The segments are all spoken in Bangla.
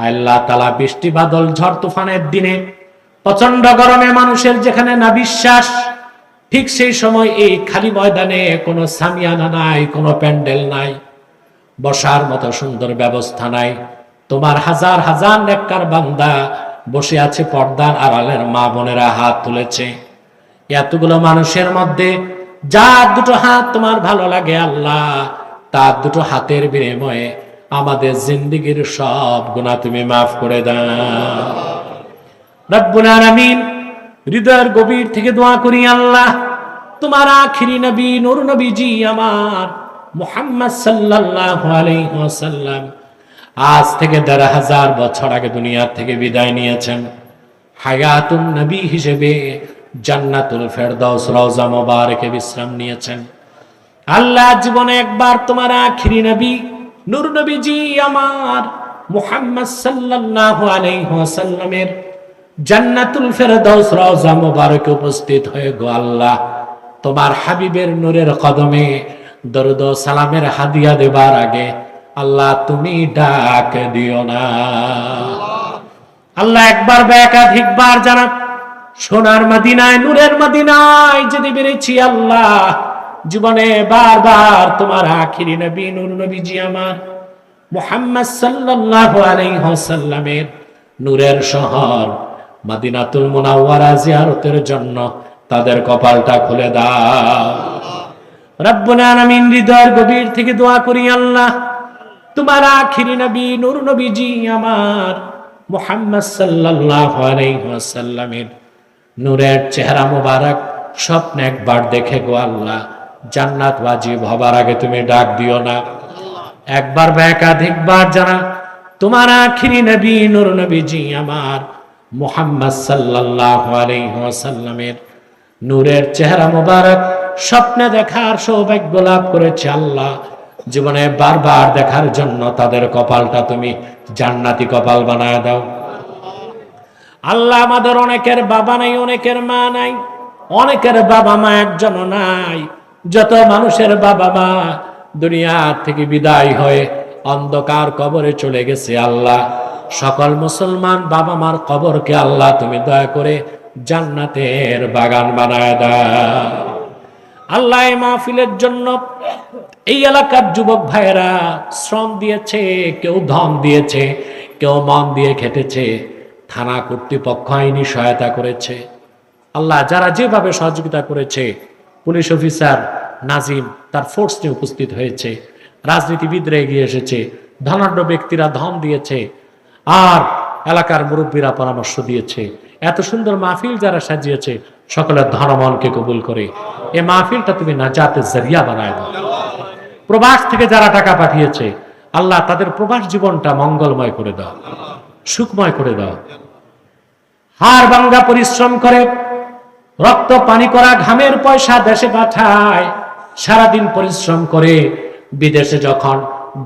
আল্লাহ তাআলা বৃষ্টি বাদল ঝড় তুফানের দিনে প্রচন্ড গরমে মানুষের যেখানে না বিশ্বাস, ঠিক সেই সময় এই খালি ময়দানে কোনো সামিয়ানা নাই, কোনো প্যান্ডেল নাই, বসার মতো সুন্দর ব্যবস্থা নাই। তোমার হাজার হাজার নেককার বান্দা বসে আছে, পর্দার আড়ালের মা বোনেরা হাত তুলেছে। এতগুলো মানুষের মধ্যে যার দুটো হাত তোমার ভালো লাগে আল্লাহ, তার দুটো হাতের বিনিময়ে আমাদের জিন্দেগীর সব গুনাহ তুমি মাফ করে দাও রব্বুল আলামিন। হৃদয়ের গভীর থেকে দোয়া করি আল্লাহ, তোমার আখিরি নবী নূর নবীজি আমার মুহাম্মদ সাল্লাল্লাহু আলাইহি ওয়াসাল্লাম আজ থেকে ১৫০০ বছর আগে দুনিয়া থেকে বিদায় নিয়েছেন। হায়াতুন নবী হিসেবে জান্নাতুল ফেরদাউস রওজা মোবারকে বিশ্রাম নিয়েছেন। আল্লাহ জীবনে একবার তোমার আখিরি নবী নূর নবীজি আমার মুহাম্মদ সাল্লাল্লাহু আলাইহি ওয়াসাল্লামের জান্নাতুল ফেরদাউস রওজা মোবারকে উপস্থিত হয়ে গো আল্লাহ, তোমার হাবিবের নূরের কদমে দরুদ ও সালামের হাদিয়া দেবার আগে আল্লাহ তুমি ডাক দিও না। আল্লাহ একবার বা একাধিকবার যারা সোনার মদিনায় নূরের মদিনায় যেতে পেরেছি আল্লাহ, জীবনে বারবার তোমার আখিরি নবী নূর নবীজি আমার মুহাম্মদ সাল্লাল্লাহু আলাইহি ওয়াসাল্লামের নূরের শহর মদিনাতুল মুনাওয়ারা জিয়ারতের জন্য তাদের কপালটা খুলে দাও রব্বুল আলামিন। হৃদয়ের গভীর থেকে দোয়া করি আল্লাহ, তোমার আখিরি নবী নূর নবীজি আমার মুহাম্মদ সাল্লাল্লাহু আলাইহি ওয়াসাল্লামের নূরের চেহারা মোবারক স্বপ্নে একবার দেখে গো আল্লাহ, জান্নাত ওয়াজিব হবার আগে তুমি ডাক দিও না। একবার বা একাধিকবার যারা তোমার আখিরি নবী নূর নবীজি আমার মুহাম্মদ সাল্লাল্লাহু আলাইহি ওয়াসাল্লামের নূরের চেহারা মোবারক স্বপ্নে দেখার সৌভাগ্য লাভ করেছে আল্লাহ, জীবনে বারবার দেখার জন্য তাদের কপালটা তুমি জান্নাতি কপাল বানায় দাও আল্লাহ। আমাদের অনেকের বাবা নাই, অনেকের মা নাই, অনেকের বাবা মা একজনও নাই। যত মানুষের বাবা মা দুনিয়া থেকে বিদায় হয়ে অন্ধকার কবরে চলে গেছে আল্লাহ, সকল মুসলমান বাবা মার কবরকে আল্লাহ তুমি দয়া করে জান্নাতের বাগান বানায় দাও আল্লাহ। এই মাহফিলের জন্য এই এলাকার যুবক ভাইয়েরা শ্রম দিয়েছে, কেউ ধন দিয়েছে, কেউ মন দিয়ে খেটেছে, থানা কর্তৃপক্ষ আইনি সহায়তা করেছে আল্লাহ। যারা যেভাবে সহযোগিতা করেছে, পুলিশ অফিসার নাজিম তার ফোর্স নিয়ে উপস্থিত হয়েছে, রাজনীতিবিদরা এগিয়ে এসেছে, ধনাঢ্য ব্যক্তিরা ধন দিয়েছে, আর এলাকার মুরব্বীরা পরামর্শ দিয়েছে। এত সুন্দর মাহফিল যারা সাজিয়েছে, সকলের ধনমনকে কবুল করে এই মাহফিলটা তুমি নাজাতের জরিয়া বানায় দাও। প্রবাস থেকে যারা টাকা পাঠিয়েছে আল্লাহ, তাদের প্রবাস জীবনটা মঙ্গলময় করে দাও, সুখময় করে দাও। হাড় ভাঙ্গা পরিশ্রম করে রক্ত পানি করা ঘামের পয়সা দেশে পাঠায়, সারাদিন পরিশ্রম করে বিদেশে যখন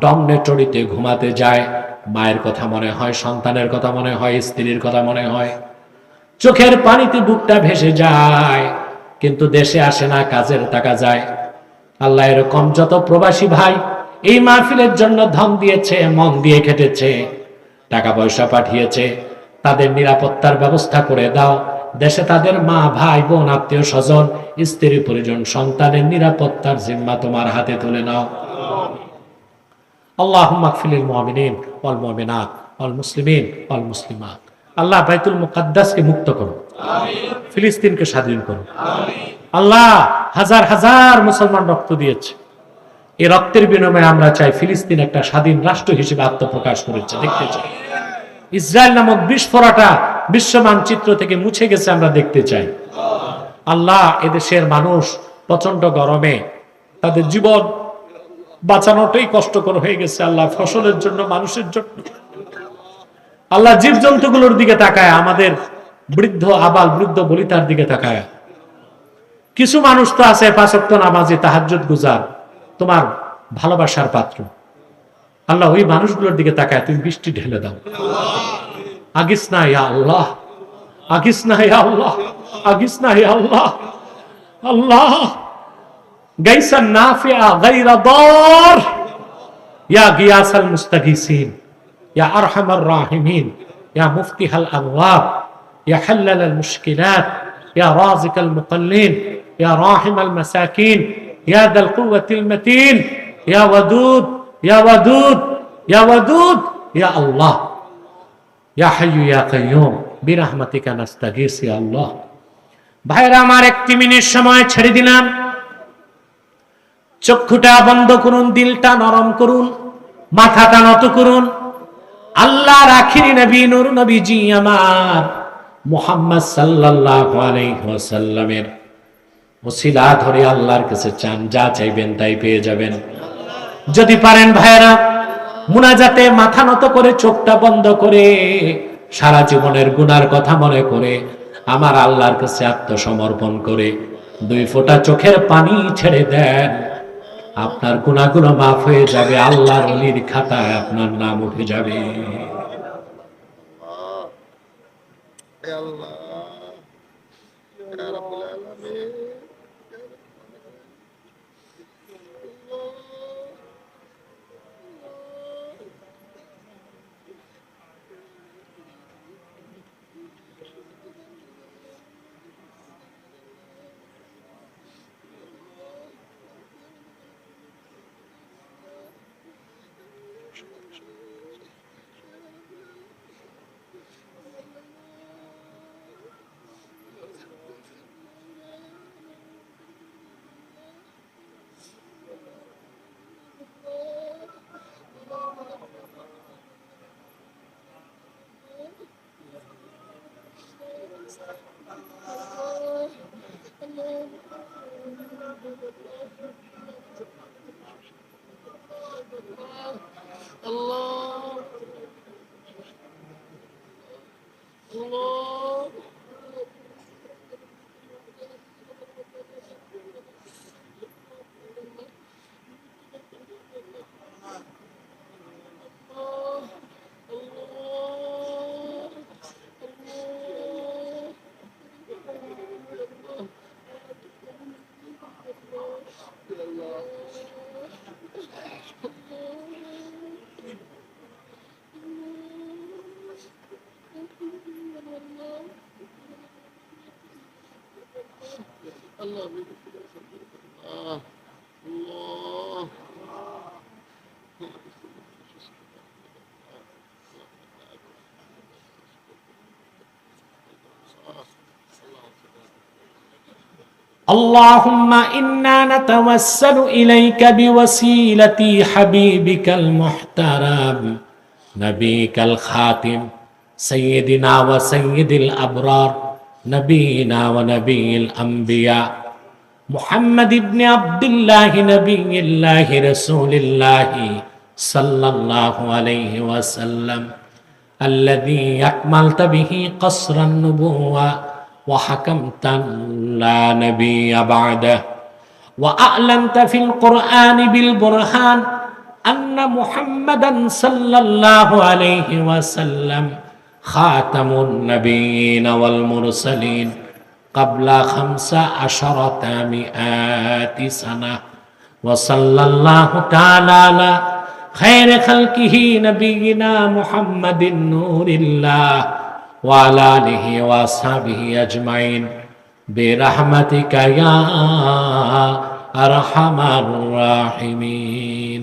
ডমনেটরিতে ঘুমাতে যায়, মায়ের কথা মনে হয়, সন্তানের কথা মনে হয়, স্ত্রীর কথা মনে হয়, চোখের পানিতে বুকটা ভেসে যায়, কিন্তু দেশে আসে না, কাজের টাকা যায়। আল্লাহ, এরকম যত প্রবাসী ভাই এই মাহফিলের জন্য ধন দিয়েছে, মন দিয়ে খেটেছে, টাকা পয়সা পাঠিয়েছে, তাদের নিরাপত্তার ব্যবস্থা করে দাও। দেশে তাদের মা ভাই বোন আত্মীয় স্বজন স্ত্রী পরিজন সন্তানের নিরাপত্তার জিম্মা তোমার হাতে তুলে নাও। আল্লাহুম্মা গফিরিল মুমিনিন ওয়াল মুমিনাত ওয়াল মুসলিমিন ওয়াল মুসলিমাত। আল্লাহ, বাইতুল মুকাদ্দাসকে মুক্ত করো, আমিন। ফিলিস্তিনকে স্বাধীন করো, আমিন। আল্লাহ, হাজার হাজার মুসলমান রক্ত দিয়েছে, এই রক্তের বিনিময়ে আমরা চাই ফিলিস্তিন একটা স্বাধীন রাষ্ট্র হিসেবে আত্মপ্রকাশ করেছে, দেখতে চাই। ইসরায়েল নামক বিস্ফোরণটা বিশ্ব মানচিত্র থেকে মুছে গেছে, আমরা দেখতে চাই। আল্লাহ, এদেশের মানুষ প্রচন্ড গরমে তাদের জীবন বাঁচানোটাই কষ্টকর হয়ে গেছে আল্লাহ, ফসলের জন্য, মানুষের জন্য। আল্লাহ, জীবজন্তুগুলোর দিকে তাকায়, আমাদের বৃদ্ধ আবাল বৃদ্ধ বলিতার দিকে তাকায়। কিছু মানুষ তো আছে ৫ ওয়াক্ত নামাজি, তাহাজ্জুদ গুজার, তোমার ভালোবাসার পাত্র। আল্লাহ, ওই মানুষগুলোর দিকে তাকায় তুমি বৃষ্টি ঢেলে দাও। আগিস না ইয়া আল্লাহ, আগিস না ইয়া আল্লাহ, আগিস না ইয়া আল্লাহ। আল্লাহ, গাইসান নাফিআ গায়রা দার ইয়া গিয়াসাল মুস্তাগিসিন, ইয়া আরহামার রাহিমিন, ইয়া মুফতিহাল আবওয়াব, ইয়া হাল্লালাল মুশকিলাত, ইয়া রাযিকাল মুকাল্লিন, ইয়া রাহিমাল মাসাকিন, ইয়া দাল কুওয়াতিল মাতিন, ইয়া ওয়াদুদ, ইয়া ওয়াদুদ, ইয়া ওয়াদুদ, ইয়া আল্লাহ, ইয়া হাইয়্যু ইয়া কাইয়্যুম বিরহমাতিকা নাস্তাগীস ইয়া আল্লাহ। ভাইরা আমার, 1 মিনিট সময় ছেড়ে দিলাম। চক্ষুটা বন্ধ করুন, দিলটা নরম করুন, মাথাটা নত করুন। আল্লাহর আখিরি নবী নূর নবীজি আমার মুহাম্মদ সাল্লাল্লাহু আলাইহি ওয়াসাল্লামের ওসিলা ধরে আল্লাহর কাছে চান, যা চাইবেন তাই পেয়ে যাবেন। যদি পারেন ভাইরা, মুনাজাতে মাথা নত করে চোখটা বন্ধ করে সারা জীবনের গুনার কথা মনে করে আমার আল্লাহর কাছে আত্মসমর্পণ করে 2 ফোঁটা চোখের পানি ছেড়ে দেন, আপনার গুনাহগুলো মাফ হয়ে যাবে, আল্লাহর ওলির খাতায় আপনার নাম উঠে যাবে। اللهم إنا نتوسل إليك بوسيلة حبيبك المحترم نبيك الخاتم سيدنا وسيد الأبرار نبينا ونبي الأنبياء محمد بن عبد الله نبي الله رسول الله صلى الله عليه وسلم الذي أكملت به قصر النبوة وحكمت لا نبي بعده وأعلنت في القرآن بالبرهان أن محمدا صلى الله عليه وسلم خاتم النبيين والمرسلين قبل 1500 سنة وصلى الله تعالى على خير خلقه نبينا محمد نور الله وعلى آله وأصحابه أجمعين برحمتك يا أرحم الراحمين।